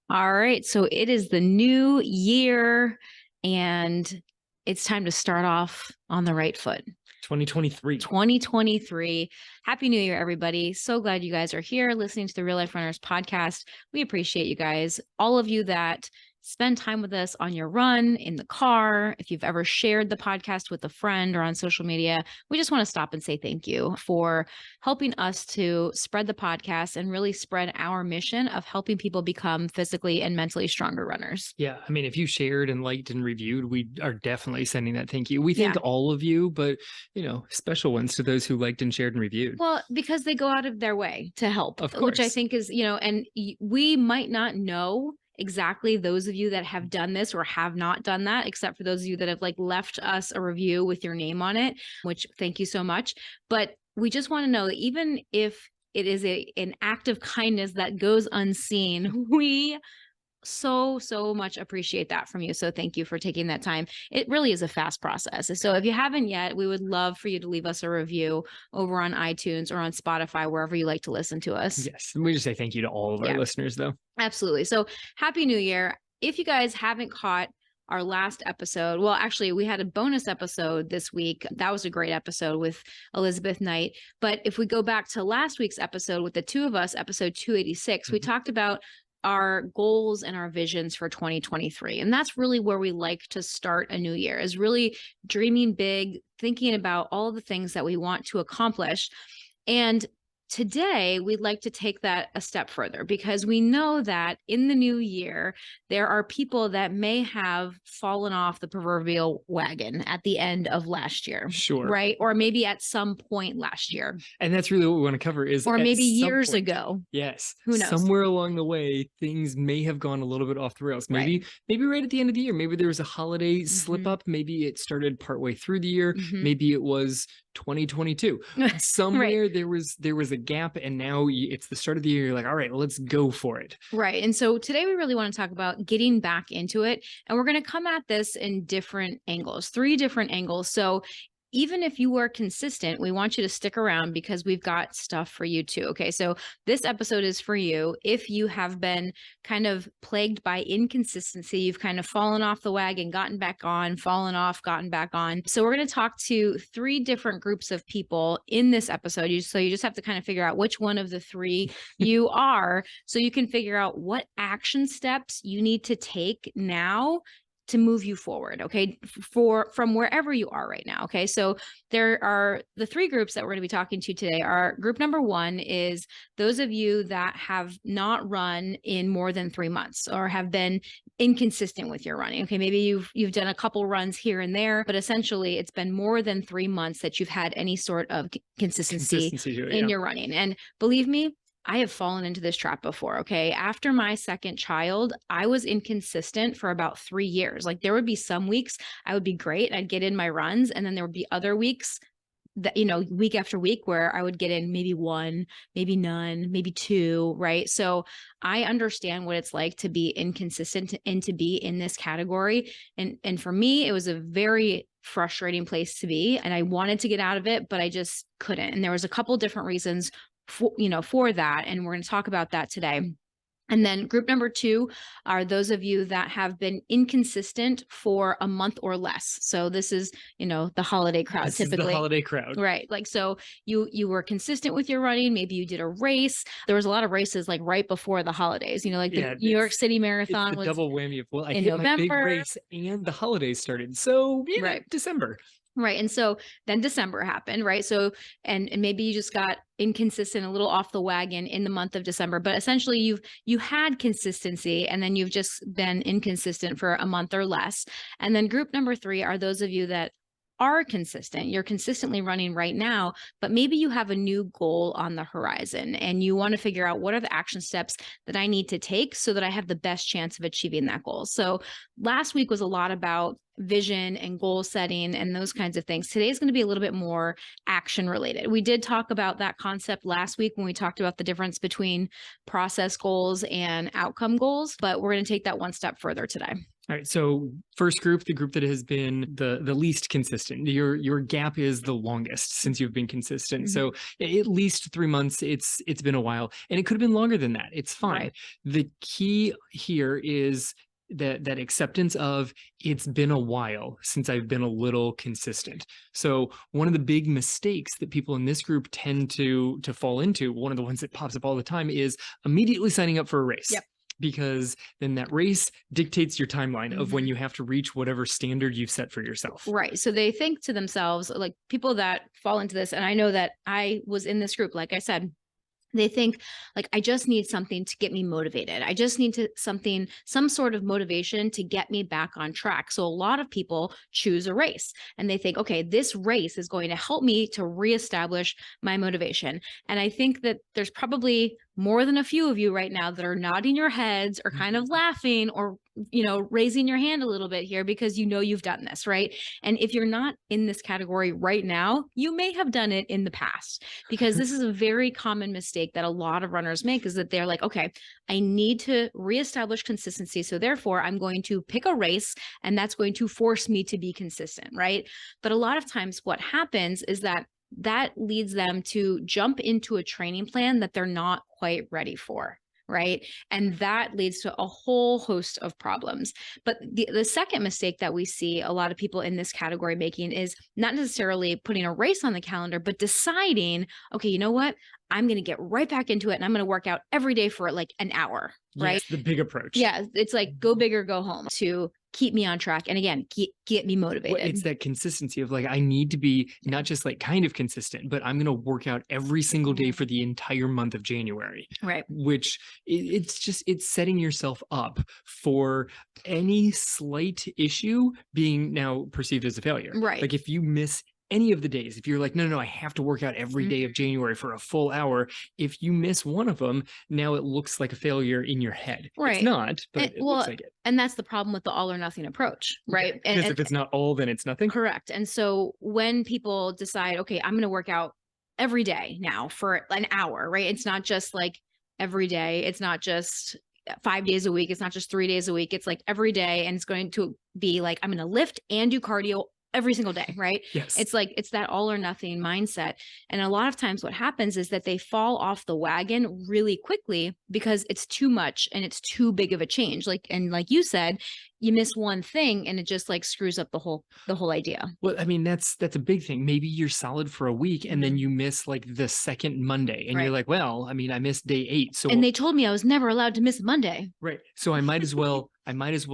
All right. So it is the new year and it's time to start off on the right foot. 2023. 2023. Happy New Year, everybody. So glad you guys are here listening to the Real Life Runners podcast. We appreciate you guys, all of you that spend time with us on your run, in the car. If you've ever shared the podcast with a friend or on social media, we just want to stop and say thank you for helping us to spread the podcast and really spread our mission of helping people become physically and mentally stronger runners. Yeah. I mean, if you shared and liked and reviewed, we are definitely sending that thank you. We Yeah. thank all of you, but, special ones to those who liked and shared and reviewed. Well, because they go out of their way to help, Of which I course. think is, and we might not know exactly those of you that have done this or have not done that, except for those of you that have left us a review with your name on it, which thank you so much. But we just want to know that even if it is an act of kindness that goes unseen, we so much appreciate that from you. So thank you for taking that time. It really is a fast process. So if you haven't yet, we would love for you to leave us a review over on iTunes or on Spotify, wherever you like to listen to us. Yes. And we just say thank you to all of our listeners, though. Absolutely. So happy New Year. If you guys haven't caught our last episode, well, actually, we had a bonus episode this week. That was a great episode with Elizabeth Knight. But if we go back to last week's episode with the two of us, episode 286, we talked about our goals and our visions for 2023. And that's really where we like to start a new year, is really dreaming big, thinking about all the things that we want to accomplish. And today, we'd like to take that a step further, because we know that in the new year, there are people that may have fallen off the proverbial wagon at the end of last year. Sure. Right? Or maybe at some point last year. And that's really what we want to cover is, or maybe years ago. Yes. Who knows? Somewhere along the way, things may have gone a little bit off the rails. Maybe right at the end of the year, maybe there was a holiday slip up. Maybe it started partway through the year. Maybe it was 2022. Somewhere there was a gap, and now it's the start of the year. You're like, all right, let's go for it. Right. And so today we really want to talk about getting back into it. And we're going to come at this in different angles, 3 different angles. So even if you were consistent, we want you to stick around, because we've got stuff for you too. Okay. So this episode is for you. If you have been kind of plagued by inconsistency, you've kind of fallen off the wagon, gotten back on, fallen off, gotten back on. So we're going to talk to 3 different groups of people in this episode. So you just have to kind of figure out which one of the 3 you are, so you can figure out what action steps you need to take now to move you forward, okay, from wherever you are right now, okay? So there are the 3 groups that we're going to be talking to today. Our group number 1 is those of you that have not run in more than 3 months or have been inconsistent with your running. Okay, maybe you've done a couple runs here and there, but essentially it's been more than 3 months that you've had any sort of consistency in your running. And believe me, I have fallen into this trap before, okay? After my second child, I was inconsistent for about 3 years. There would be some weeks I would be great, I'd get in my runs, and then there would be other weeks that, week after week, where I would get in maybe 1, maybe none, maybe 2, right? So I understand what it's like to be inconsistent and to be in this category. And for me, it was a very frustrating place to be, and I wanted to get out of it, but I just couldn't. And there was a couple different reasons for that. And we're going to talk about that today. And then group number 2 are those of you that have been inconsistent for a month or less. So this is, the holiday crowd typically. Is the holiday crowd. Right. So you were consistent with your running. Maybe you did a race. There was a lot of races right before the holidays, the New York City Marathon was double whammy of, I in hit November. my big race and the holidays started. So December. Right. And so then December happened, right? So, and maybe you just got inconsistent, a little off the wagon in the month of December, but essentially you had consistency, and then you've just been inconsistent for a month or less. And then group number 3 are those of you that are consistent. You're consistently running right now, but maybe you have a new goal on the horizon and you want to figure out what are the action steps that I need to take so that I have the best chance of achieving that goal. So last week was a lot about vision and goal setting and those kinds of things. Today is going to be a little bit more action related. We did talk about that concept last week when we talked about the difference between process goals and outcome goals, but we're going to take that one step further today. All right. So first group, the group that has been the least consistent. Your gap is the longest since you've been consistent. Mhm. So at least 3 months. It's been a while, and it could have been longer than that. It's fine. Right. The key here is that acceptance of it's been a while since I've been a little consistent. So one of the big mistakes that people in this group tend to fall into, one of the ones that pops up all the time, is immediately signing up for a race. Yep. Because then that race dictates your timeline of when Mhm. you have to reach whatever standard you've set for yourself. Right. So they think to themselves, like people that fall into this, and I know that I was in this group, like I said, they think like, I just need something to get me motivated. I just need some sort of motivation to get me back on track. So a lot of people choose a race and they think, okay, this race is going to help me to reestablish my motivation. And I think that there's probably more than a few of you right now that are nodding your heads or kind of laughing or, raising your hand a little bit here because you've done this, right? And if you're not in this category right now, you may have done it in the past, because this is a very common mistake that a lot of runners make, is that they're like, okay, I need to reestablish consistency. So therefore I'm going to pick a race and that's going to force me to be consistent, right? But a lot of times what happens is that leads them to jump into a training plan that they're not quite ready for. Right. And that leads to a whole host of problems. But the second mistake that we see a lot of people in this category making is not necessarily putting a race on the calendar, but deciding, okay, you know what? I'm going to get right back into it and I'm going to work out every day for like an hour. Right. Yes, the big approach. Yeah. It's like go big or go home to keep me on track. And again, get me motivated. Well, it's that consistency of like, I need to be not just like kind of consistent, but I'm going to work out every single day for the entire month of January. Right. Which it's setting yourself up for any slight issue being now perceived as a failure. Right. Like if you miss any of the days, if you're like, no, I have to work out every day of January for a full hour. If you miss one of them, now it looks like a failure in your head. Right. It's not, but it looks like it. And that's the problem with the all or nothing approach, right? Because and if it's not all, then it's nothing. Correct. And so when people decide, okay, I'm going to work out every day now for an hour, right? It's not just like every day. It's not just 5 days a week. It's not just 3 days a week. It's like every day. And it's going to be like, I'm going to lift and do cardio every single day, right? Yes. It's like, it's that all or nothing mindset. And a lot of times what happens is that they fall off the wagon really quickly because it's too much and it's too big of a change. Like you said, you miss one thing and it just like screws up the whole idea. Well, I mean, that's a big thing. Maybe you're solid for a week and then you miss like the second Monday and you're like, well, I mean, I missed day 8. So, and they told me I was never allowed to miss Monday. Right. So I might as well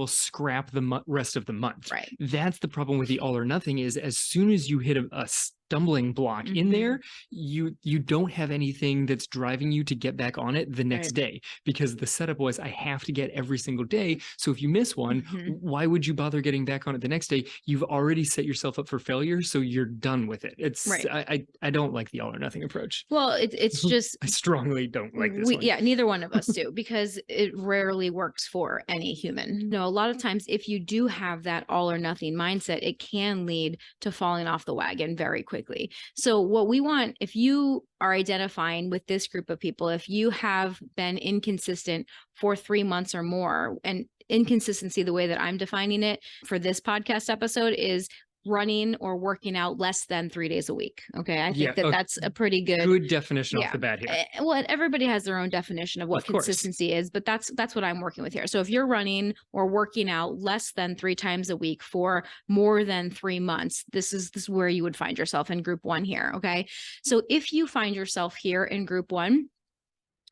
scrap the rest of the month. Right. That's the problem with the all or nothing is as soon as you hit a stumbling block in there, you don't have anything that's driving you to get back on it the next day, because the setup was I have to get every single day. So if you miss one, why would you bother getting back on it the next day? You've already set yourself up for failure, so you're done with it. It's I don't like the all or nothing approach. Well, it's just I strongly don't like this one. Yeah, neither one of us do, because it rarely works for any human. No, a lot of times if you do have that all or nothing mindset, it can lead to falling off the wagon very quickly. So what we want, if you are identifying with this group of people, if you have been inconsistent for 3 months or more, and inconsistency, the way that I'm defining it for this podcast episode, is running or working out less than 3 days a week. Okay. I think that's a pretty good definition off the bat here. Well, everybody has their own definition of what consistency is, but that's what I'm working with here. So if you're running or working out less than 3 times a week for more than 3 months, this is where you would find yourself in group 1 here. Okay. So if you find yourself here in group 1,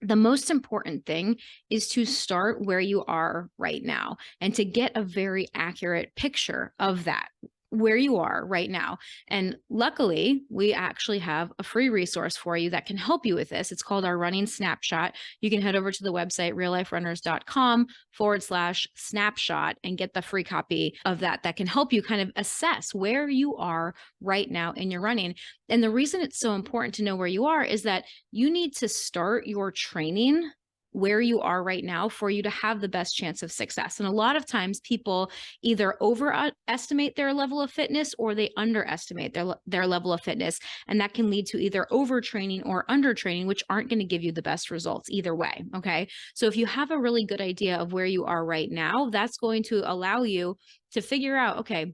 the most important thing is to start where you are right now and to get a very accurate picture of that, where you are right now. And luckily, we actually have a free resource for you that can help you with this. It's called our running snapshot. You can head over to the website realliferunners.com/snapshot and get the free copy of that can help you kind of assess where you are right now in your running. And the reason it's so important to know where you are is that you need to start your training where you are right now for you to have the best chance of success. And a lot of times people either overestimate their level of fitness or they underestimate their level of fitness. And that can lead to either overtraining or undertraining, which aren't going to give you the best results either way. Okay. So if you have a really good idea of where you are right now, that's going to allow you to figure out, okay,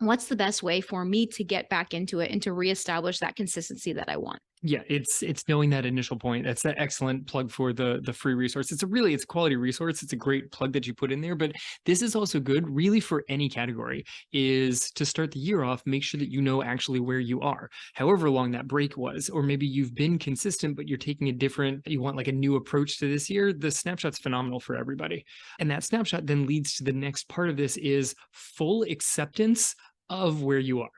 what's the best way for me to get back into it and to reestablish that consistency that I want? Yeah, it's knowing that initial point. That's an excellent plug for the free resource. It's a quality resource. It's a great plug that you put in there. But this is also good, really, for any category, is to start the year off, make sure that you know actually where you are, however long that break was, or maybe you've been consistent, but you're taking you want like a new approach to this year. The snapshot's phenomenal for everybody. And that snapshot then leads to the next part of this is full acceptance of where you are.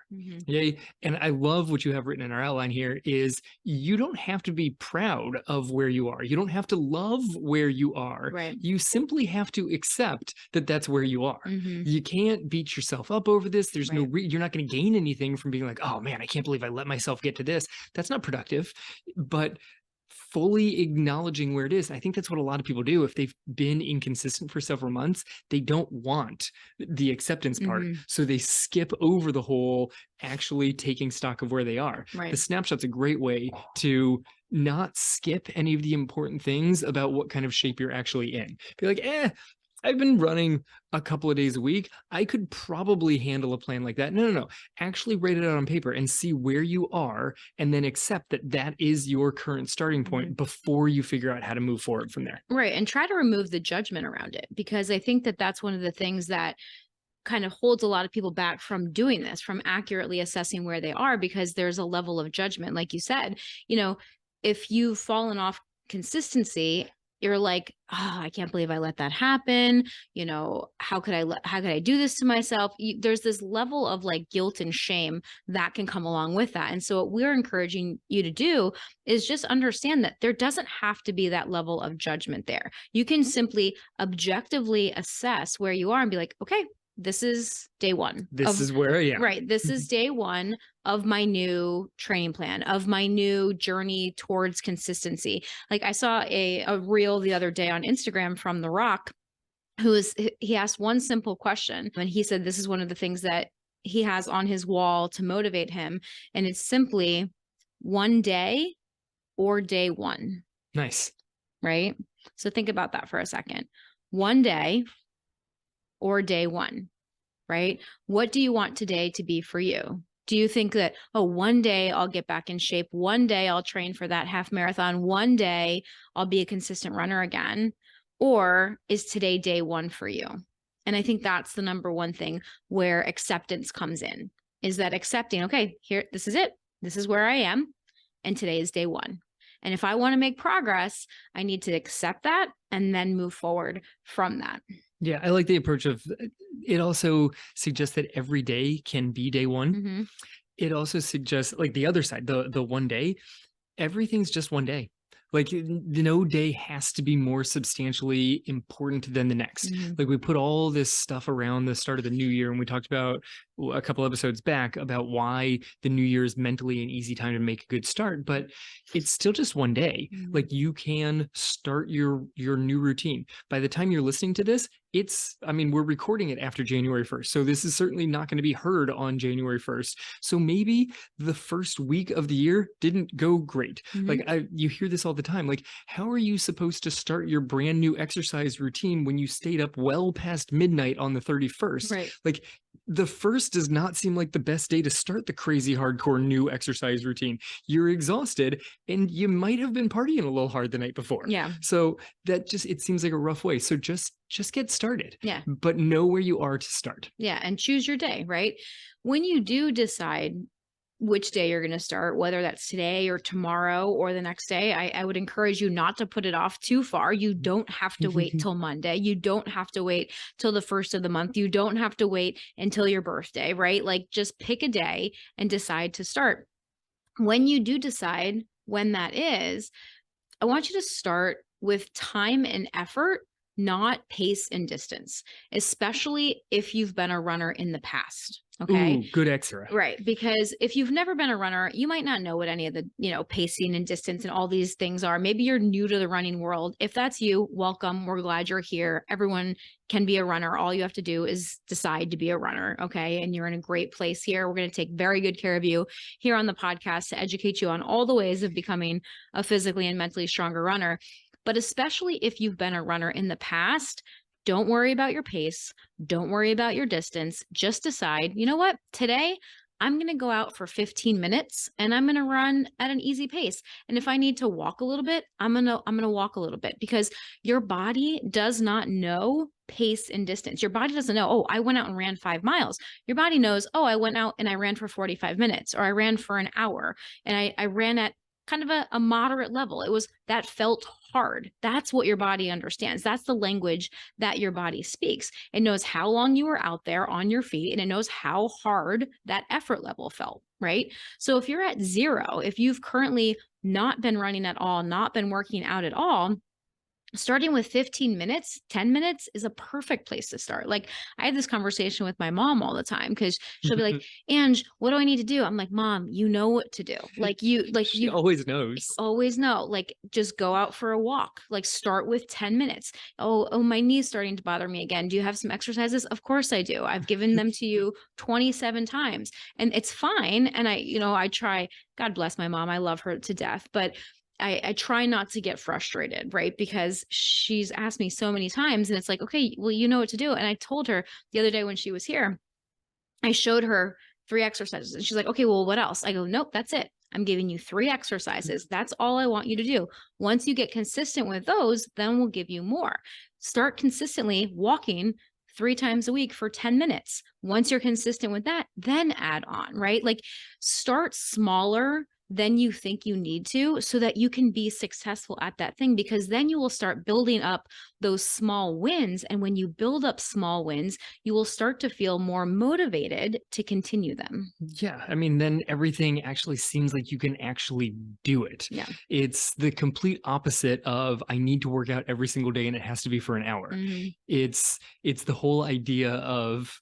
Yay. And I love what you have written in our outline here is you don't have to be proud of where you are. You don't have to love where you are. Right. You simply have to accept that that's where you are. You can't beat yourself up over this. There's no, you're not going to gain anything from being like, oh man, I can't believe I let myself get to this. That's not productive. But fully acknowledging where it is. I think that's what a lot of people do. If they've been inconsistent for several months, they don't want the acceptance part. So they skip over the whole actually taking stock of where they are. The snapshot's a great way to not skip any of the important things about what kind of shape you're actually in. Be like, I've been running a couple of days a week. I could probably handle a plan like that. No. Actually write it out on paper and see where you are, and then accept that that is your current starting point before you figure out how to move forward from there. Right. And try to remove the judgment around it, because I think that that's one of the things that kind of holds a lot of people back from doing this, from accurately assessing where they are, because there's a level of judgment. Like you said, if you've fallen off consistency, you're like, oh, I can't believe I let that happen. How could I do this to myself? There's this level of like guilt and shame that can come along with that. And so what we're encouraging you to do is just understand that there doesn't have to be that level of judgment there. You can simply objectively assess where you are and be like, okay, this is day one. This is where I am. Right. This is day one of my new training plan, of my new journey towards consistency. Like I saw a reel the other day on Instagram from The Rock, he asked one simple question. And he said, this is one of the things that he has on his wall to motivate him. And it's simply one day or day one. Nice. Right. So think about that for a second. One day or day one, right? What do you want today to be for you? Do you think that, one day I'll get back in shape. One day I'll train for that half marathon. One day I'll be a consistent runner again. Or is today day one for you? And I think that's the number one thing where acceptance comes in, is that accepting, okay, here, this is it. This is where I am. And today is day one. And if I want to make progress, I need to accept that and then move forward from that. Yeah, I like the approach of it. Also suggests that every day can be day one. It also suggests like the other side, the one day, everything's just one day. Like no day has to be more substantially important than the next. Like we put all this stuff around the start of the new year, and we talked about a couple episodes back about why the new year is mentally an easy time to make a good start, but it's still just one day. Like you can start your new routine. By the time you're listening to this, we're recording it after January 1st. So this is certainly not going to be heard on January 1st. So maybe the first week of the year didn't go great. Like you hear this all the time. Like, how are you supposed to start your brand new exercise routine when you stayed up well past midnight on the 31st? Right. Like the first does not seem like the best day to start the crazy hardcore new exercise routine. You're exhausted and you might have been partying a little hard the night before. Yeah. So it seems like a rough way. So just get started. Yeah. But know where you are to start. Yeah. And choose your day, right? When you do decide which day you're going to start, whether that's today or tomorrow or the next day, I would encourage you not to put it off too far. You don't have to wait till Monday. You don't have to wait till the first of the month. You don't have to wait until your birthday, right? Like just pick a day and decide to start. When you do decide when that is, I want you to start with time and effort not pace and distance, especially if you've been a runner in the past. Okay. Ooh, good extra. Right. Because if you've never been a runner, you might not know what any of the, pacing and distance and all these things are. Maybe you're new to the running world. If that's you, welcome. We're glad you're here. Everyone can be a runner. All you have to do is decide to be a runner. Okay. And you're in a great place here. We're going to take very good care of you here on the podcast to educate you on all the ways of becoming a physically and mentally stronger runner. But especially if you've been a runner in the past, don't worry about your pace. Don't worry about your distance. Just decide, you know what? Today, I'm going to go out for 15 minutes and I'm going to run at an easy pace. And if I need to walk a little bit, I'm going to walk a little bit, because your body does not know pace and distance. Your body doesn't know, oh, I went out and ran 5 miles. Your body knows, oh, I went out and I ran for 45 minutes, or I ran for an hour, and I ran at kind of a moderate level. That felt hard. That's what your body understands. That's the language that your body speaks. It knows how long you were out there on your feet, and it knows how hard that effort level felt, right? So if you're at 0, if you've currently not been running at all, not been working out at all, starting with 15 minutes, 10 minutes is a perfect place to start. Like, I had this conversation with my mom all the time, because she'll be like, Ange, what do I need to do? I'm like, Mom, you know what to do. She You always knows. always know. Like, just go out for a walk. Like, start with 10 minutes. Oh, my knee's starting to bother me again. Do you have some exercises? Of course I do. I've given them to you 27 times, and it's fine. And I try, God bless my mom. I love her to death, but I try not to get frustrated, right? Because she's asked me so many times, and it's like, okay, well, you know what to do. And I told her the other day when she was here, I showed her 3 exercises, and she's like, okay, well, what else? I go, nope, that's it. I'm giving you 3 exercises. That's all I want you to do. Once you get consistent with those, then we'll give you more. Start consistently walking 3 times a week for 10 minutes. Once you're consistent with that, then add on, right? Like, start smaller than you think you need to, so that you can be successful at that thing, because then you will start building up those small wins. And when you build up small wins, you will start to feel more motivated to continue them. Yeah. I mean, then everything actually seems like you can actually do it. Yeah. It's the complete opposite of, I need to work out every single day and it has to be for an hour. Mm-hmm. It's the whole idea of,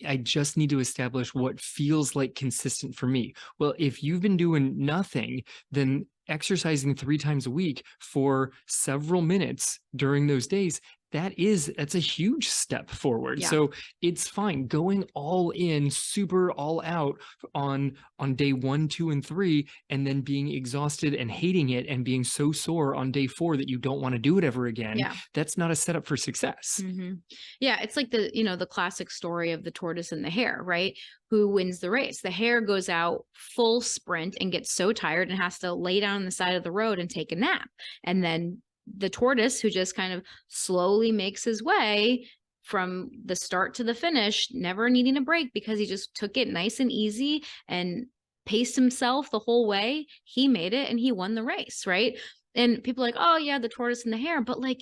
I just need to establish what feels like consistent for me. Well, if you've been doing nothing, then exercising 3 times a week for several minutes during those days, that's a huge step forward. Yeah. So it's fine going all in, super all out on day 1, 2, and 3, and then being exhausted and hating it and being so sore on day 4 that you don't want to do it ever again. Yeah. That's not a setup for success. Mm-hmm. Yeah. It's like the classic story of the tortoise and the hare, right? Who wins the race? The hare goes out full sprint and gets so tired and has to lay down on the side of the road and take a nap. And then the tortoise, who just kind of slowly makes his way from the start to the finish, never needing a break, because he just took it nice and easy and paced himself the whole way, he made it and he won the race, right? And people are like, oh yeah, the tortoise and the hare, but like,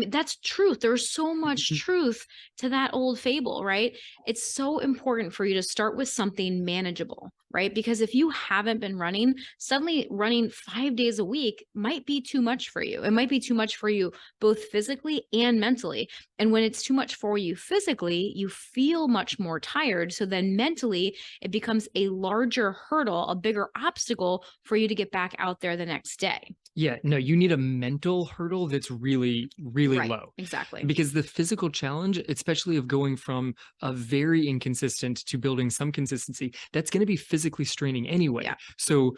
that's truth. There's so much truth to that old fable, right? It's so important for you to start with something manageable, right? Because if you haven't been running, suddenly running 5 days a week might be too much for you. It might be too much for you, both physically and mentally. And when it's too much for you physically, you feel much more tired. So then mentally, it becomes a larger hurdle, a bigger obstacle for you to get back out there the next day. Yeah, no, you need a mental hurdle that's really, really Right, low. exactly. Because the physical challenge, especially of going from a very inconsistent to building some consistency, that's going to be physically straining anyway. Yeah. So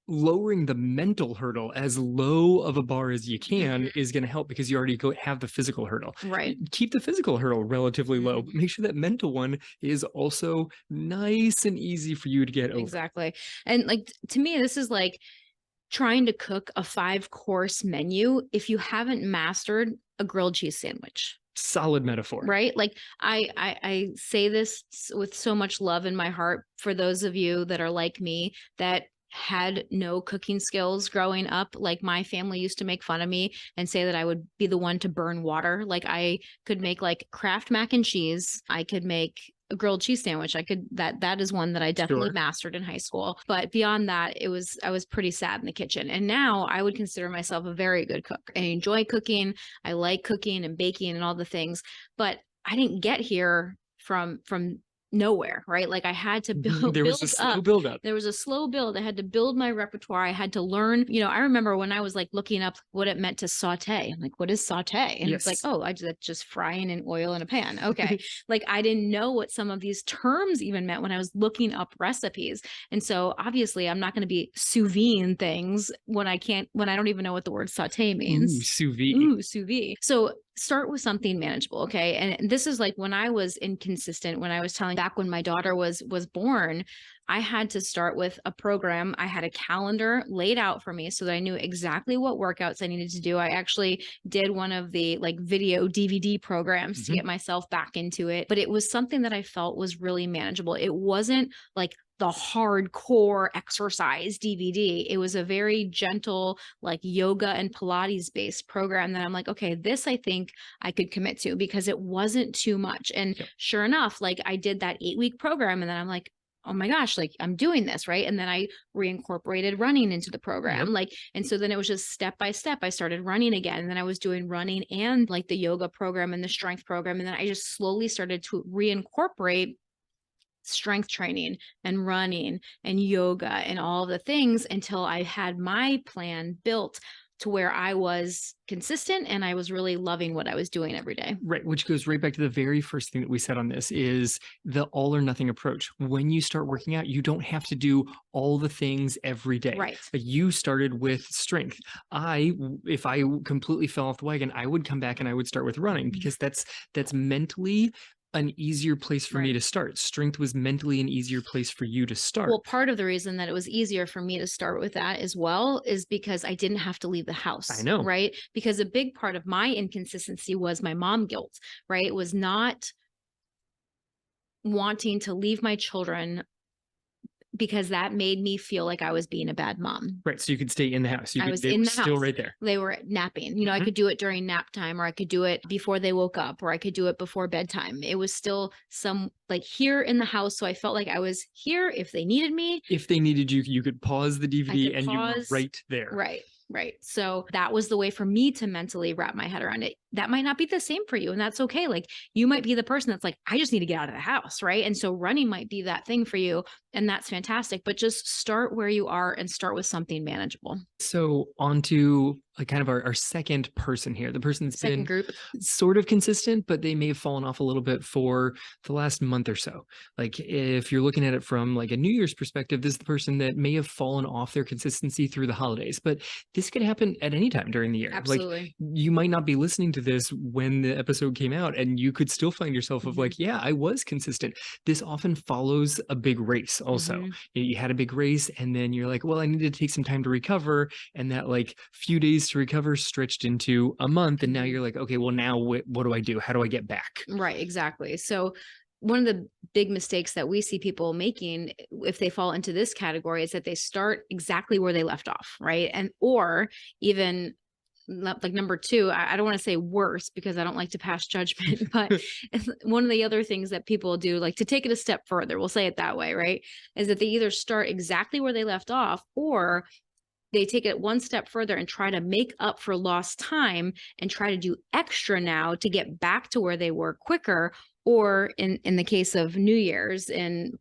lowering the mental hurdle as low of a bar as you can is going to help, because you already have the physical hurdle. Right. Keep the physical hurdle relatively low, but make sure that mental one is also nice and easy for you to get over. Exactly. And like, to me, this is like trying to cook a 5-course menu if you haven't mastered a grilled cheese sandwich. Solid metaphor. Right? Like, I say this with so much love in my heart for those of you that are like me, that had no cooking skills growing up. Like, my family used to make fun of me and say that I would be the one to burn water. Like, I could make like Kraft mac and cheese. I could make a grilled cheese sandwich. That is one that I definitely Sure. mastered in high school. But beyond that, I was pretty sad in the kitchen. And now I would consider myself a very good cook. I enjoy cooking. I like cooking and baking and all the things, but I didn't get here from nowhere, right? Like I had to There was a build slow up. build up. There was a slow build. I had to build my repertoire. I had to learn, I remember when I was like looking up what it meant to saute. I'm like, what is saute? And it's like, Yes. oh, just frying in oil in a pan. Okay. Like I didn't know what some of these terms even meant when I was looking up recipes. And so obviously I'm not going to be sous vide things when I don't even know what the word saute Ooh, means. sous vide. Ooh, sous vide. So start with something manageable. Okay. And this is like when I was inconsistent, when I was telling back when my daughter was born, I had to start with a program. I had a calendar laid out for me so that I knew exactly what workouts I needed to do. I actually did one of the like video DVD programs to get myself back into it, but it was something that I felt was really manageable. It wasn't like the hardcore exercise DVD. It was a very gentle, like yoga and Pilates based program that I'm like, okay, this I think I could commit to because it wasn't too much. And sure enough, like I did that 8-week program and then I'm like, oh my gosh, like I'm doing this, right? And then I reincorporated running into the program. Like, and so then it was just step by step. I started running again. And then I was doing running and like the yoga program and the strength program. And then I just slowly started to reincorporate strength training and running and yoga and all the things until I had my plan built to where I was consistent and I was really loving what I was doing every day. Right, which goes right back to the very first thing that we said on this is the all or nothing approach. When you start working out, you don't have to do all the things every day. Right. Like you started with strength. If I completely fell off the wagon, I would come back and I would start with running because that's mentally an easier place for me to start. Strength was mentally an easier place for you to start. Well, part of the reason that it was easier for me to start with that as well is because I didn't have to leave the house. I know. Right? Because a big part of my inconsistency was my mom guilt, right? It was not wanting to leave my children because that made me feel like I was being a bad mom. Right. So you could stay in the house. I was in the house. Still right there. They were napping. I could do it during nap time, or I could do it before they woke up, or I could do it before bedtime. It was still like here in the house. So I felt like I was here if they needed me. If they needed you, you could pause the DVD and you were right there. Right. Right. So that was the way for me to mentally wrap my head around it. That might not be the same for you. And that's okay. Like you might be the person that's like, I just need to get out of the house. Right. And so running might be that thing for you. And that's fantastic. But just start where you are and start with something manageable. So on to like kind of our second person here, the person that's been group, sort of consistent, but they may have fallen off a little bit for the last month or so. Like if you're looking at it from like a New Year's perspective, this is the person that may have fallen off their consistency through the holidays, but this could happen at any time during the year. Absolutely. Like you might not be listening to this when the episode came out and you could still find yourself of like, yeah, I was consistent. This often follows a big race also. You had a big race and then you're like, well, I need to take some time to recover. And that like few days to recover stretched into a month. And now you're like, okay, well now what do I do? How do I get back? Right, exactly. So one of the big mistakes that we see people making if they fall into this category is that they start exactly where they left off, right? And or even like number two, I don't want to say worse because I don't like to pass judgment, but one of the other things that people do, like to take it a step further, we'll say it that way, right? Is that they either start exactly where they left off or they take it one step further and try to make up for lost time and try to do extra now to get back to where they were quicker. Or in the case of New Year's and,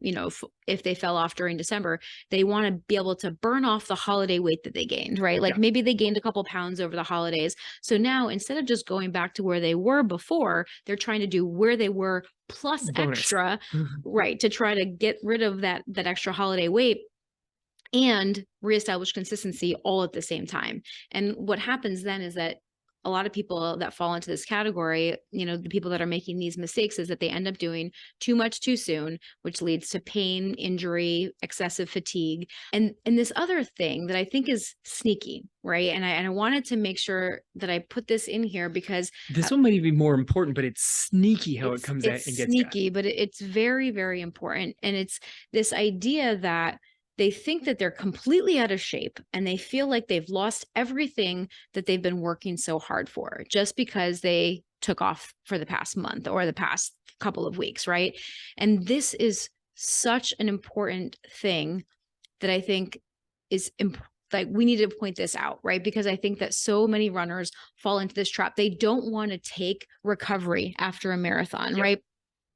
if they fell off during December, they want to be able to burn off the holiday weight that they gained, right? Like maybe they gained a couple pounds over the holidays. So now instead of just going back to where they were before, they're trying to do where they were plus Bonus. Extra, right? To try to get rid of that extra holiday weight and reestablish consistency all at the same time. And what happens then is that a lot of people that fall into this category, the people that are making these mistakes is that they end up doing too much too soon, which leads to pain, injury, excessive fatigue. And this other thing that I think is sneaky, right? And I wanted to make sure that I put this in here because this one might be more important, but it's sneaky how it comes out and gets sneaky, but it's very, very important. And it's this idea that they think that they're completely out of shape and they feel like they've lost everything that they've been working so hard for just because they took off for the past month or the past couple of weeks, right? And this is such an important thing that I think is like we need to point this out, right? Because I think that so many runners fall into this trap. They don't want to take recovery after a marathon, Yep. right?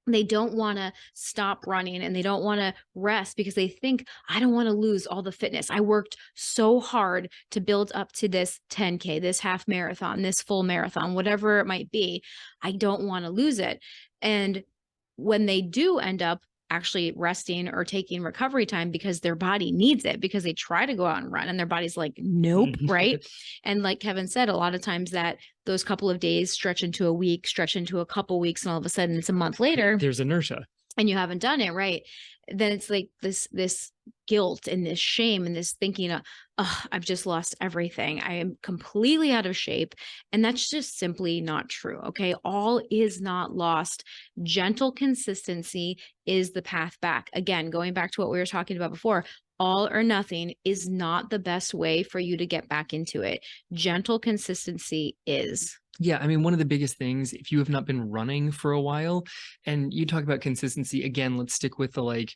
They don't want to stop running and they don't want to rest because they think, I don't want to lose all the fitness. I worked so hard to build up to this 10K, this half marathon, this full marathon, whatever it might be. I don't want to lose it. And when they do end up actually resting or taking recovery time because their body needs it, because they try to go out and run and their body's like, nope, right? And like Kevin said, a lot of times that those couple of days stretch into a week, stretch into a couple weeks, and all of a sudden it's a month later. There's inertia. And you haven't done it, right? Then it's like this guilt and this shame and this thinking of, oh, I've just lost everything. I am completely out of shape. And that's just simply not true. Okay. All is not lost. Gentle consistency is the path back. Again, going back to what we were talking about before, all or nothing is not the best way for you to get back into it. Gentle consistency is. Yeah, I mean, one of the biggest things, if you have not been running for a while, and you talk about consistency, again, let's stick with the like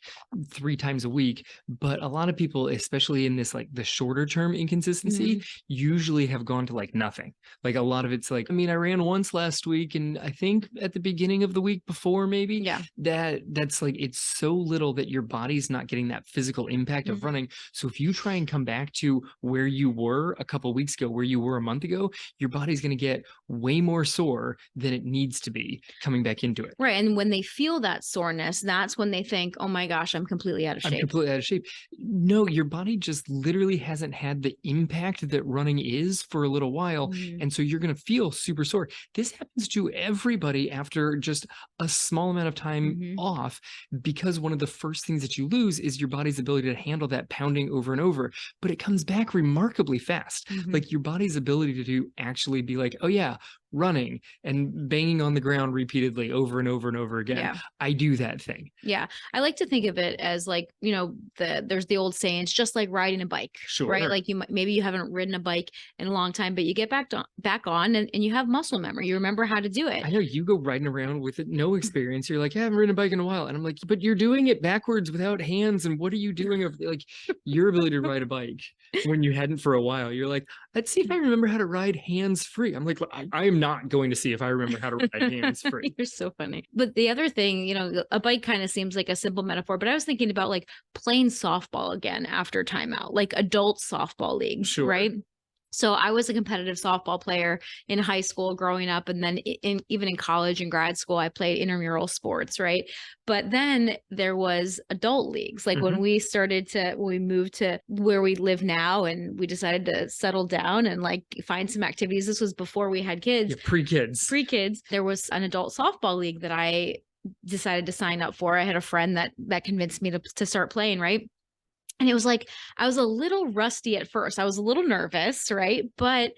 3 times a week. But a lot of people, especially in this like the shorter term inconsistency, usually have gone to like nothing. Like a lot of it's like, I mean, I ran once last week, and I think at the beginning of the week before, maybe that's like it's so little that your body's not getting that physical impact of running. So if you try and come back to where you were a couple of weeks ago, where you were a month ago, your body's going to get way more sore than it needs to be coming back into it. Right. And when they feel that soreness, that's when they think, oh my gosh, I'm completely out of shape. I'm completely out of shape. No, your body just literally hasn't had the impact that running is for a little while. And so you're going to feel super sore. This happens to everybody after just a small amount of time off, because one of the first things that you lose is your body's ability to handle that pounding over and over, but it comes back remarkably fast. Like your body's ability to actually be like, oh yeah, running and banging on the ground repeatedly over and over and over again. Yeah. I do that thing. Yeah. I like to think of it as like, you know, there's the old saying, it's just like riding a bike, right? Like maybe you haven't ridden a bike in a long time, but you get back on and you have muscle memory. You remember how to do it. I know you go riding around with it, no experience. You're like, yeah, I haven't ridden a bike in a while. And I'm like, but you're doing it backwards without hands. And what are you doing of like your ability to ride a bike when you hadn't for a while? You're like, let's see if I remember how to ride hands free. I'm like, I am not going to see if I remember how to ride hands free. You're so funny. But the other thing, you know, a bike kind of seems like a simple metaphor, but I was thinking about like playing softball again after timeout, like adult softball leagues, right? So I was a competitive softball player in high school growing up. And then even in college and grad school, I played intramural sports, right? But then there was adult leagues. Like when we moved to where we live now and we decided to settle down and like find some activities. This was before we had kids. Yeah, pre-kids. There was an adult softball league that I decided to sign up for. I had a friend that convinced me to start playing, right? And it was like, I was a little rusty at first. I was a little nervous, right? But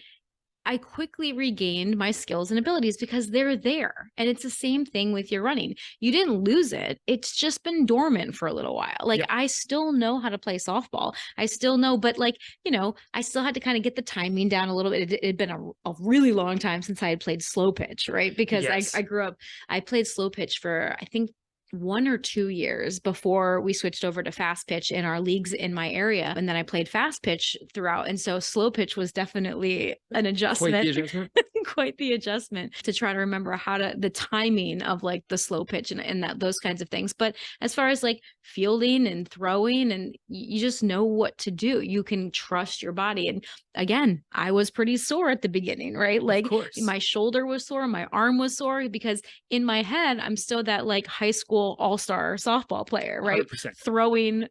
I quickly regained my skills and abilities because they're there. And it's the same thing with your running. You didn't lose it. It's just been dormant for a little while. Like I still know how to play softball. I still know, but like, you know, I still had to kind of get the timing down a little bit. It had been a really long time since I had played slow pitch, right? Because I played slow pitch for, I think, 1 or 2 years before we switched over to fast pitch in our leagues in my area. And then I played fast pitch throughout. And so slow pitch was definitely an adjustment. Quite the adjustment. Quite the adjustment to try to remember the timing of like the slow pitch and those kinds of things. But as far as like fielding and throwing, and you just know what to do, you can trust your body. And again, I was pretty sore at the beginning, right? Like my shoulder was sore, my arm was sore, because in my head, I'm still that like high school all-star softball player, right? 100%. Throwing,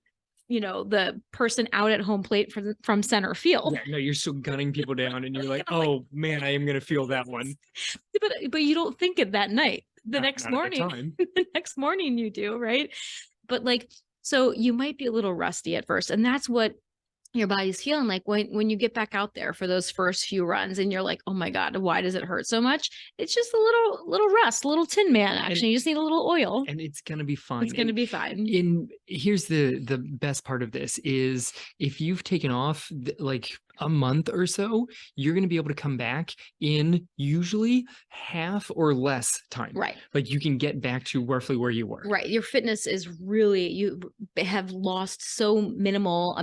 you know, the person out at home plate from center field. Yeah, no, you're still gunning people down and you're like, oh man, I am going to feel that one. But you don't think it that night. The next morning, the next morning you do, right? But like, so you might be a little rusty at first. And that's what your body's feeling like when you get back out there for those first few runs and you're like, oh my God, why does it hurt so much? It's just a little rust, a little Tin Man. Actually, you just need a little oil. And it's going to be fine. It's going to be fine. Here's the best part of this is if you've taken off like a month or so, you're going to be able to come back in usually half or less time. Right. Like you can get back to roughly where you were. Right. Your fitness is really, you have lost so minimal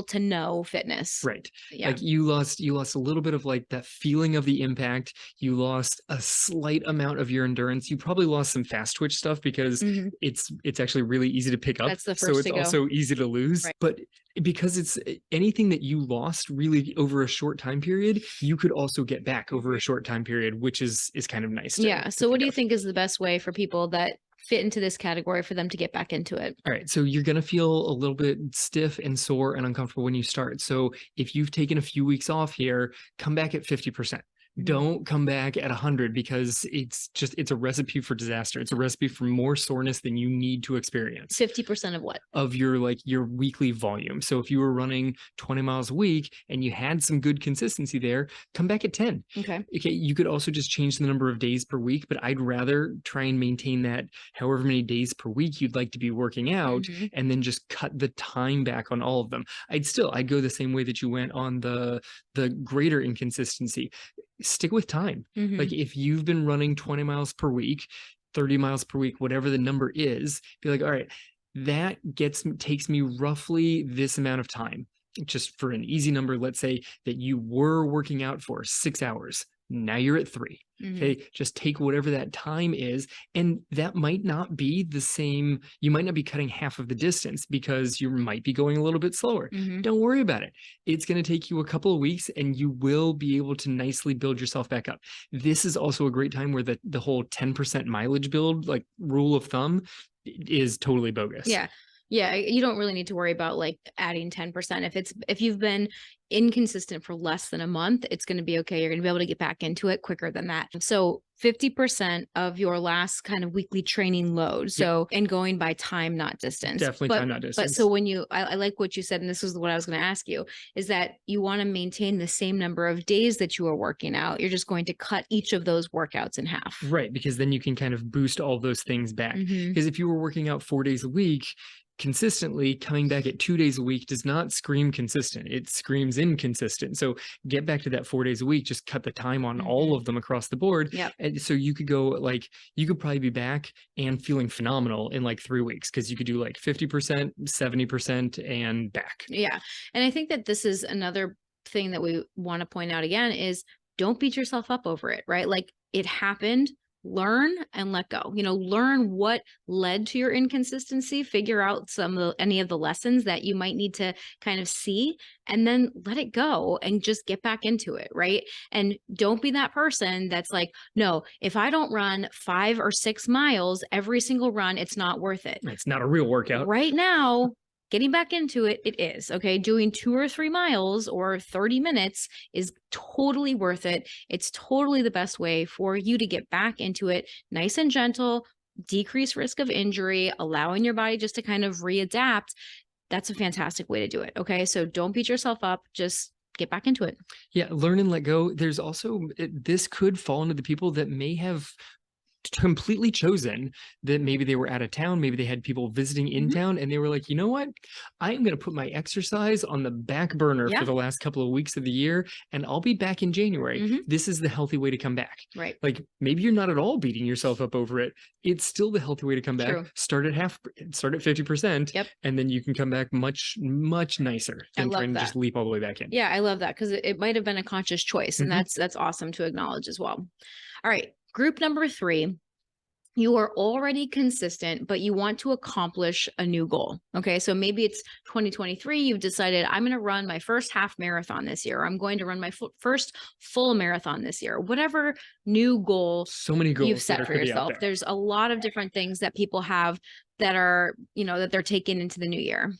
to no fitness. Right. Yeah. Like you lost a little bit of like that feeling of the impact. You lost a slight amount of your endurance. You probably lost some fast twitch stuff because it's actually really easy to pick up. That's the first so it's to go. also easy to lose. Right. But because it's anything that you lost really over a short time period, you could also get back over a short time period, which is kind of nice. So what do you think is the best way for people that fit into this category for them to get back into it? All right. So you're going to feel a little bit stiff and sore and uncomfortable when you start. So if you've taken a few weeks off here, come back at 50%. Don't come back at 100 because it's a recipe for disaster. It's a recipe for more soreness than you need to experience. 50% of what? Of your weekly volume. So if you were running 20 miles a week and you had some good consistency there, come back at 10. Okay. You could also just change the number of days per week, but I'd rather try and maintain that however many days per week you'd like to be working out and then just cut the time back on all of them. I'd go the same way that you went on the greater inconsistency. Stick with time. Like if you've been running 20 miles per week, 30 miles per week, whatever the number is, be like, all right, that takes me roughly this amount of time. Just for an easy number, let's say that you were working out for 6 hours. Now you're at 3. Okay. Just take whatever that time is. And that might not be the same. You might not be cutting half of the distance because you might be going a little bit slower. Don't worry about it. It's going to take you a couple of weeks and you will be able to nicely build yourself back up. This is also a great time where the whole 10% mileage build, like rule of thumb, is totally bogus. Yeah, you don't really need to worry about like adding 10%. If you've been inconsistent for less than a month, it's going to be okay. You're going to be able to get back into it quicker than that. So 50% of your last kind of weekly training load. So, and going by time, not distance. Definitely time, not distance. But so when I like what you said, and this is what I was going to ask you, is that you want to maintain the same number of days that you are working out. You're just going to cut each of those workouts in half. Right. Because then you can kind of boost all those things back. Because if you were working out 4 days a week, consistently, coming back at 2 days a week does not scream consistent. It screams inconsistent. So get back to that 4 days a week, just cut the time on all of them across the board. And so you could go you could probably be back and feeling phenomenal in like 3 weeks because you could do like 50%, 70% and back. Yeah. And I think that this is another thing that we want to point out again is don't beat yourself up over it, right? Like it happened. Learn and let go. Learn what led to your inconsistency, figure out any of the lessons that you might need to kind of see, and then let it go and just get back into it, right? And don't be that person that's like, no, if I don't run 5 or 6 miles every single run, it's not worth it. It's not a real workout. Right now, getting back into it, it is. Okay. Doing 2 or 3 miles or 30 minutes is totally worth it. It's totally the best way for you to get back into it, nice and gentle, decrease risk of injury, allowing your body just to kind of readapt. That's a fantastic way to do it. Okay. So don't beat yourself up. Just get back into it. Yeah. Learn and let go. There's also, this could fall into the people that may have completely chosen that maybe they were out of town, maybe they had people visiting in town, and they were like, you know what, I am going to put my exercise on the back burner for the last couple of weeks of the year, and I'll be back in January. This is the healthy way to come back. Right. Like maybe you're not at all beating yourself up over it. It's still the healthy way to come back. Start at 50%. And then you can come back much, much nicer than trying to just leap all the way back in. Yeah, I love that because it might have been a conscious choice, and that's awesome to acknowledge as well. All right. Group number 3, you are already consistent, but you want to accomplish a new goal. Okay. So maybe it's 2023. You've decided I'm going to run my first half marathon this year. I'm going to run my first full marathon this year, whatever new goal so many goals you've set for yourself. There's a lot of different things that people have that are, that they're taking into the new year.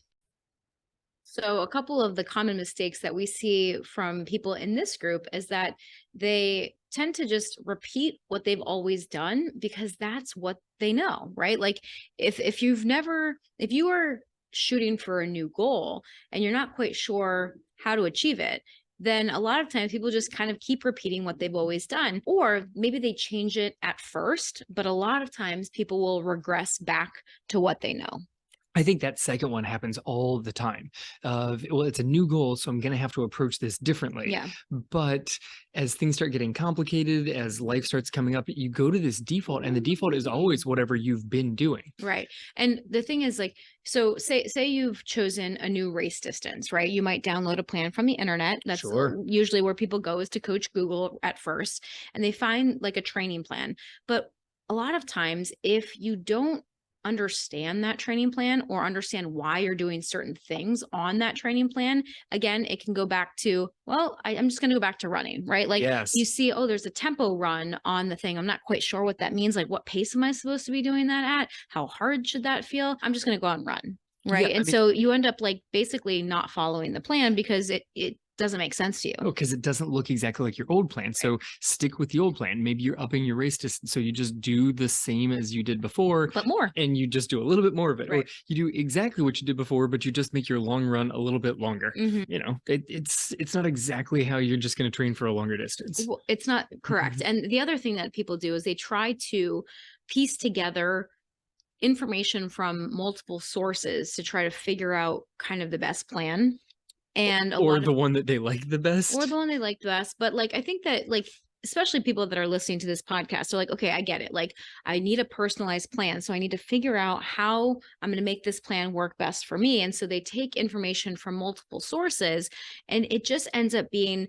So a couple of the common mistakes that we see from people in this group is that they tend to just repeat what they've always done because that's what they know, right? Like if you were shooting for a new goal and you're not quite sure how to achieve it, then a lot of times people just kind of keep repeating what they've always done. Or maybe they change it at first, but a lot of times people will regress back to what they know. I think that second one happens all the time. Well, it's a new goal, so I'm going to have to approach this differently. Yeah. But as things start getting complicated, as life starts coming up, you go to this default, and the default is always whatever you've been doing. Right. And the thing is, like, so say you've chosen a new race distance, right? You might download a plan from the internet. That's Sure. usually where people go, is to Coach Google at first, and they find like a training plan. But a lot of times, if you don't understand that training plan or understand why you're doing certain things on that training plan, again, it can go back to, well, I'm just going to go back to running, right? Like Yes. you see, oh, there's a tempo run on the thing. I'm not quite sure what that means. Like, what pace am I supposed to be doing that at? How hard should that feel? I'm just going to go out and run. Right. Yeah, And so you end up like basically not following the plan because it doesn't make sense to you. Oh, because it doesn't look exactly like your old plan. So stick with the old plan. Maybe you're upping your race distance. So you just do the same as you did before, But more. and you just do a little bit more of it. Right. Or you do exactly what you did before, but you just make your long run a little bit longer. Mhm. You know, it's not exactly how you're just going to train for a longer distance. Well, it's not correct. And the other thing that people do is they try to piece together information from multiple sources to try to figure out kind of the best plan. And Or the one that they like the best. or the one they like the best. But like, I think that like, especially people that are listening to this podcast are like, okay, I get it. Like, I need a personalized plan. So I need to figure out how I'm going to make this plan work best for me. And so they take information from multiple sources, and it just ends up being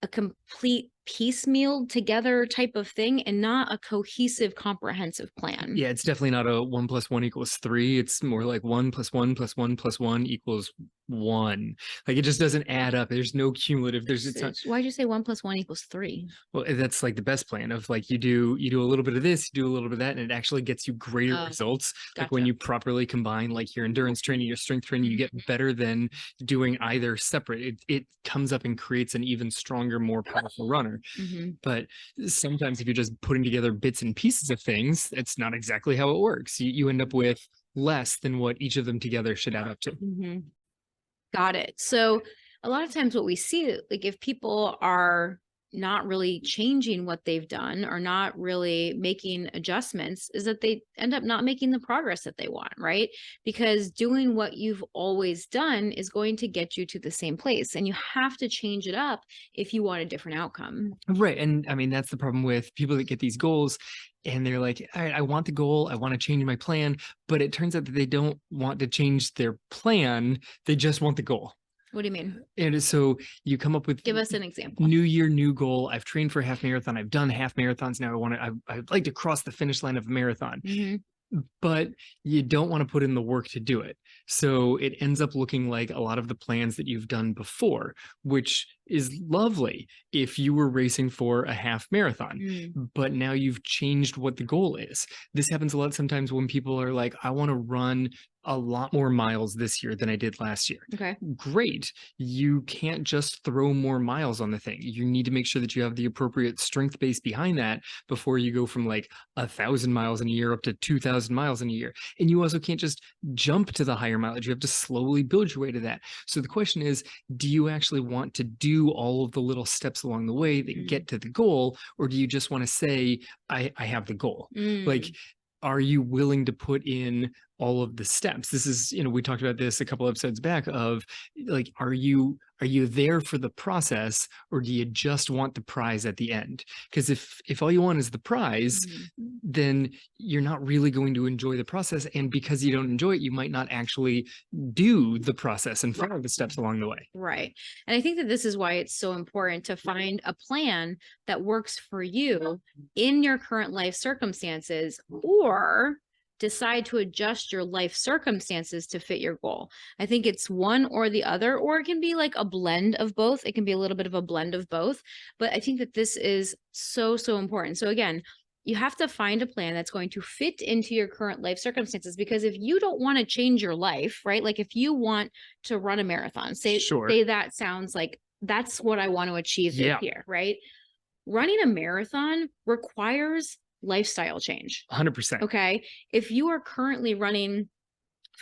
a complete piecemeal together type of thing and not a cohesive, comprehensive plan. Yeah, it's definitely not a 1 + 1 = 3. It's more like 1 + 1 + 1 + 1 = 1. Like, it just doesn't add up. There's no cumulative. It's not. Why'd you say 1 + 1 = 3? Well, that's like the best plan of like you do a little bit of this, you do a little bit of that, and it actually gets you greater results. Like when Gotcha. you properly combine like your endurance training, your strength training, you get better than doing either separate. It comes up and creates an even stronger, more powerful runner. Mm-hmm. But sometimes if you're just putting together bits and pieces of things, it's not exactly how it works. You end up with less than what each of them together should add up to. Mm-hmm. Got it. So a lot of times what we see, like if people are not really changing what they've done or not really making adjustments, is that they end up not making the progress that they want, right? Because doing what you've always done is going to get you to the same place, and you have to change it up if you want a different outcome. Right. And I mean, that's the problem with people that get these goals and they're like, all right, I want the goal, I want to change my plan, but it turns out that they don't want to change their plan. They just want the goal. What do you mean? And so you come up with, Give us an example. New year, new goal. I've trained for a half marathon. I've done half marathons. Now I'd like to cross the finish line of a marathon. Mm-hmm. But you don't want to put in the work to do it. So it ends up looking like a lot of the plans that you've done before, which is lovely if you were racing for a half marathon, but now you've changed what the goal is. This happens a lot sometimes when people are like, I want to run a lot more miles this year than I did last year. Okay. Great. You can't just throw more miles on the thing. You need to make sure that you have the appropriate strength base behind that before you go from like 1,000 miles in a year up to 2,000 miles in a year. And you also can't just jump to the higher mileage. You have to slowly build your way to that. So the question is, do you actually want to do all of the little steps along the way that get to the goal? Or do you just want to say, I have the goal? Like, are you willing to put in all of the steps? This is, we talked about this a couple episodes back of like, are you there for the process, or do you just want the prize at the end? Because if all you want is the prize, then you're not really going to enjoy the process. And because you don't enjoy it, you might not actually do the process and follow the steps along the way. Right. And I think that this is why it's so important to find a plan that works for you in your current life circumstances, or decide to adjust your life circumstances to fit your goal. I think it's one or the other, or it can be like a blend of both. It can be a little bit of a blend of both. But I think that this is so, so important. So again, you have to find a plan that's going to fit into your current life circumstances, because if you don't want to change your life, right? Like if you want to run a marathon, say that sounds like that's what I want to achieve this year, right? Running a marathon requires lifestyle change. 100%. Okay. If you are currently running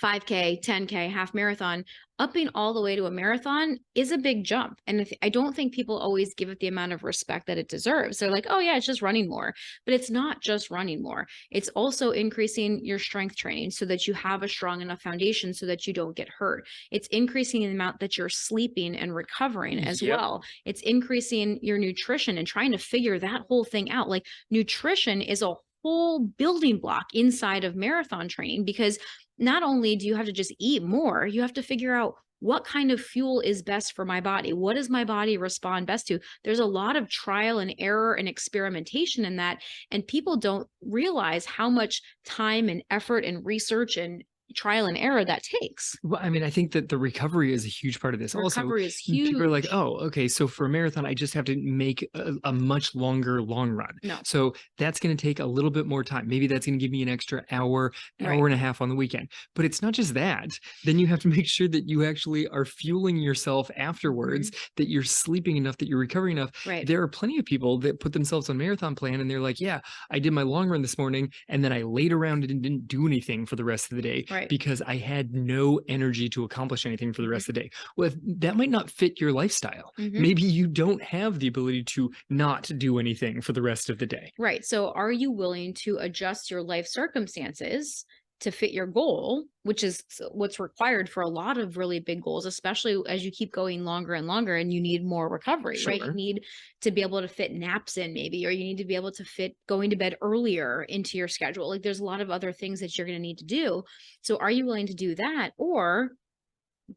5K, 10K, half marathon, upping all the way to a marathon is a big jump. And I don't think people always give it the amount of respect that it deserves. They're like, oh, yeah, it's just running more. But it's not just running more. It's also increasing your strength training so that you have a strong enough foundation so that you don't get hurt. It's increasing the amount that you're sleeping and recovering as Yep. well. It's increasing your nutrition and trying to figure that whole thing out. Like nutrition is a whole building block inside of marathon training because not only do you have to just eat more, you have to figure out what kind of fuel is best for my body. What does my body respond best to? There's a lot of trial and error and experimentation in that. And people don't realize how much time and effort and research and trial and error that takes. Well, I mean, I think that the recovery is a huge part of this. Also, Recovery is people are like, huge. oh, okay, so for a marathon, I just have to make a much longer long run. No, So that's going to take a little bit more time. Maybe that's going to give me an extra hour, right. hour and a half on the weekend. But it's not just that. Then you have to make sure that you actually are fueling yourself afterwards, that you're sleeping enough, that you're recovering enough. Right. There are plenty of people that put themselves on marathon plan and they're like, yeah, I did my long run this morning and then I laid around and didn't do anything for the rest of the day Right. because I had no energy to accomplish anything for the rest of the day. Well, that might not fit your lifestyle. Maybe you don't have the ability to not do anything for the rest of the day. Right. So are you willing to adjust your life circumstances to fit your goal, which is what's required for a lot of really big goals, especially as you keep going longer and longer and you need more recovery, right? You Sure. need to be able to fit naps in maybe, or you need to be able to fit going to bed earlier into your schedule. Like there's a lot of other things that you're going to need to do. So are you willing to do that? Or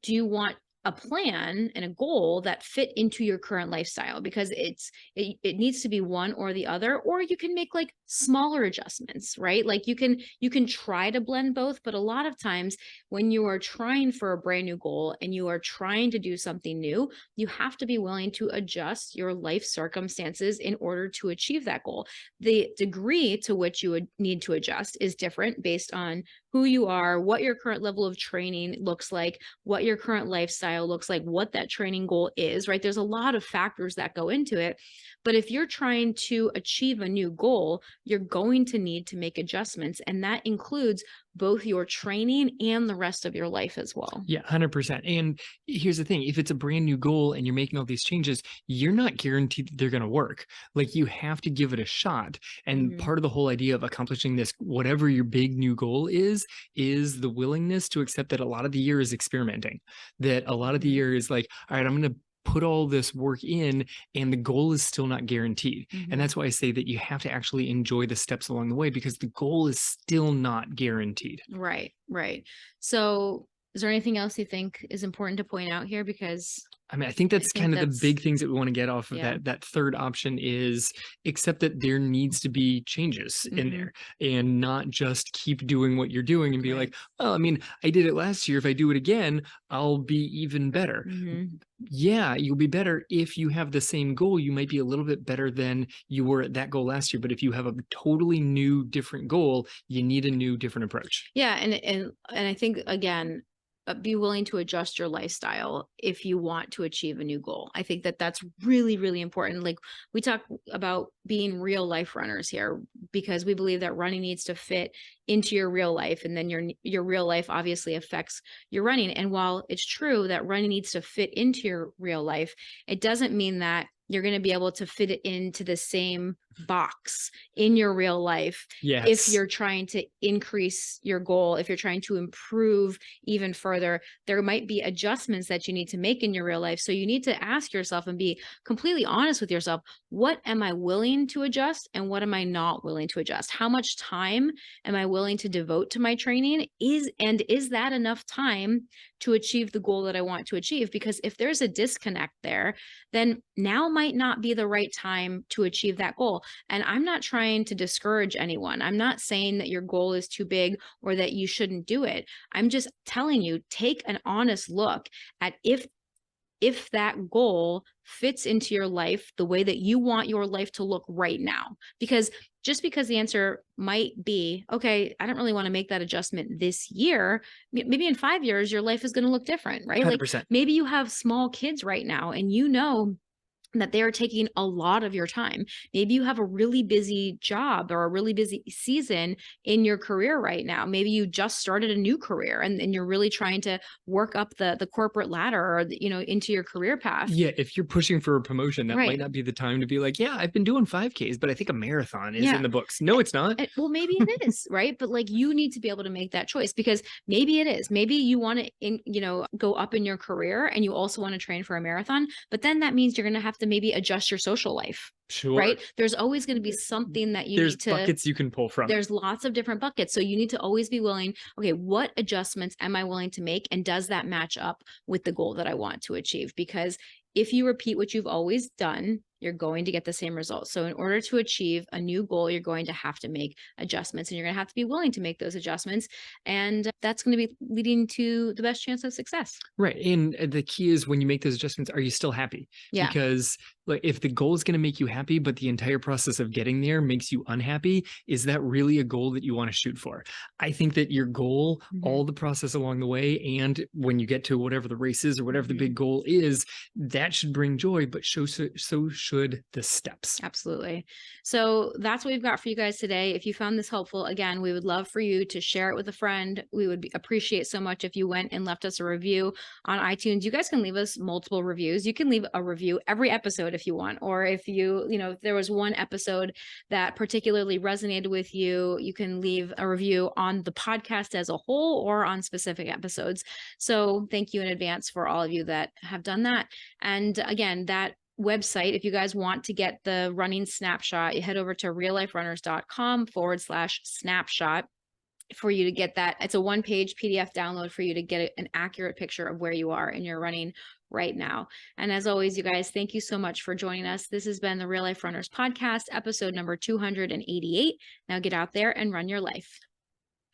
do you want a plan and a goal that fit into your current lifestyle? Because it needs to be one or the other, or you can make like smaller adjustments, right? Like you can try to blend both, but a lot of times when you are trying for a brand new goal and you are trying to do something new, you have to be willing to adjust your life circumstances in order to achieve that goal. The degree to which you would need to adjust is different based on who you are, what your current level of training looks like, what your current lifestyle looks like, what that training goal is, right? There's a lot of factors that go into it. But if you're trying to achieve a new goal, you're going to need to make adjustments. And that includes both your training and the rest of your life as well. Yeah, 100%. And here's the thing, if it's a brand new goal and you're making all these changes, you're not guaranteed that they're going to work. Like you have to give it a shot. And part of the whole idea of accomplishing this, whatever your big new goal is the willingness to accept that a lot of the year is experimenting, that a lot of the year is like, all right, I'm going to put all this work in and the goal is still not guaranteed. And that's why I say that you have to actually enjoy the steps along the way because the goal is still not guaranteed. Right, right. So is there anything else you think is important to point out here? Because I mean, I think that's kind of the big things that we want to get off of that third option is accept that there needs to be changes in there and not just keep doing what you're doing and be like, well, I mean, I did it last year. If I do it again, I'll be even better. Yeah, you'll be better if you have the same goal. You might be a little bit better than you were at that goal last year. But if you have a totally new, different goal, you need a new, different approach. Yeah, and I think again, be willing to adjust your lifestyle if you want to achieve a new goal. I think that that's really, really important. Like we talk about being real life runners here because we believe that running needs to fit into your real life, and then your real life obviously affects your running. And while it's true that running needs to fit into your real life, it doesn't mean that you're going to be able to fit it into the same box in your real life. If you're trying to increase your goal, if you're trying to improve even further, there might be adjustments that you need to make in your real life. So you need to ask yourself and be completely honest with yourself. What am I willing to adjust and what am I not willing to adjust? How much time am I willing to devote to my training? Is that enough time to achieve the goal that I want to achieve? Because if there's a disconnect there, then now might not be the right time to achieve that goal. And I'm not trying to discourage anyone. I'm not saying that your goal is too big or that you shouldn't do it. I'm just telling you, take an honest look at if that goal fits into your life the way that you want your life to look right now. Because just because the answer might be, okay, I don't really want to make that adjustment this year, maybe in 5 years, your life is going to look different, right? 100%. Like maybe you have small kids right now and you know that they are taking a lot of your time. Maybe you have a really busy job or a really busy season in your career right now. Maybe you just started a new career and you're really trying to work up the corporate ladder or, into your career path. Yeah, if you're pushing for a promotion, that might Right. not be the time to be like, yeah, I've been doing 5Ks, but I think a marathon is Yeah. in the books. No, it's not. Well, maybe it is, right? But like you need to be able to make that choice because maybe it is. Maybe you want to, go up in your career and you also want to train for a marathon, but then that means you're going to have to maybe adjust your social life, Sure. right? There's always going to be something that you There's need to buckets you can pull from. there's lots of different buckets. So you need to always be willing, okay, what adjustments am I willing to make? And does that match up with the goal that I want to achieve? Because if you repeat what you've always done, you're going to get the same results. So in order to achieve a new goal, you're going to have to make adjustments and you're going to have to be willing to make those adjustments. And that's going to be leading to the best chance of success. Right. And the key is when you make those adjustments, are you still happy? Yeah. Because like if the goal is going to make you happy, but the entire process of getting there makes you unhappy, is that really a goal that you want to shoot for? I think that your goal, all the process along the way, and when you get to whatever the race is or whatever the big goal is, that should bring joy, but so should the steps. Absolutely. So that's what we've got for you guys today. If you found this helpful, again, we would love for you to share it with a friend. We would appreciate so much if you went and left us a review on iTunes. You guys can leave us multiple reviews. You can leave a review every episode if you want, or if if there was one episode that particularly resonated with you, you can leave a review on the podcast as a whole or on specific episodes. So thank you in advance for all of you that have done that. And again, that website, if you guys want to get the running snapshot, you head over to realliferunners.com/snapshot for you to get that. It's a one-page PDF download for you to get an accurate picture of where you are in your running right now. And as always, you guys, thank you so much for joining us. This has been the Real Life Runners podcast, episode number 288. Now get out there and run your life.